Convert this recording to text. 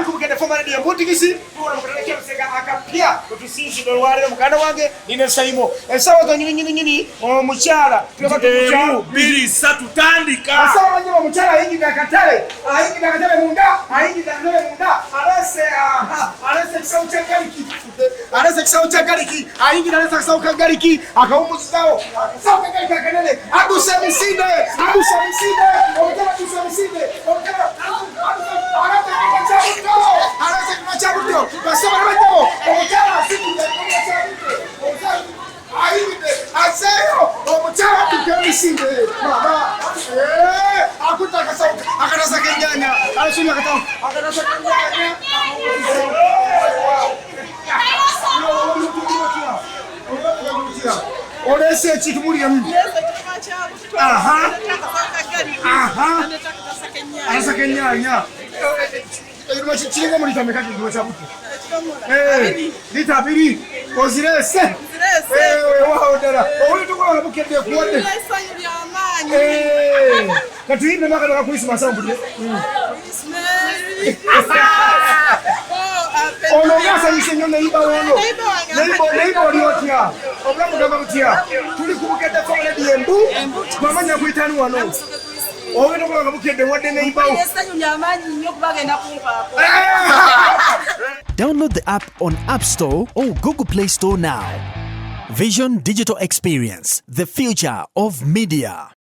ku Bukedde Fa Ma radio mbutigisi tuwona mukalekera kusega akapya kutusinzira olwaliro muganda wange nine sayimo ensawo zo nyini omukyala tuleka tukukyalo 2 3 tutandika asawo nyuma omukyala ayingidde akatale munda alese ekisawo kya galiki ayingidde alese akasawo ka galiki akawumuzizawo akasawo ka galiki akanene adusa emisinde omukyala adusa emisinde alese kima kya buddo basaba nabajjabo omukyala asikidde ayingidde azeeyo omukyala aduka emisinde mama akutta akasawo akatasa k'ennyanya alasomya akatawo akatasa k'ennyanya olese ekintu muliremu alasa k'ennyanya kiringa mu lita meka kigiwe kya butto lita 2 ozirese waawo ddala owuli tukolanga Bukedde ekuwadde katuyimbe makatoka Krismasi ampulire ono ngasanyise nnyo neyiba wono neyiba oli otya obulamu gamba butya tuli ku Bukedde Fa Ma radio embu twamanya kuyitani wano ogenda okulanga Bukedde wadde neyibawo Download the app on App Store or Google Play Store now. Vision Digital Experience, the future of media.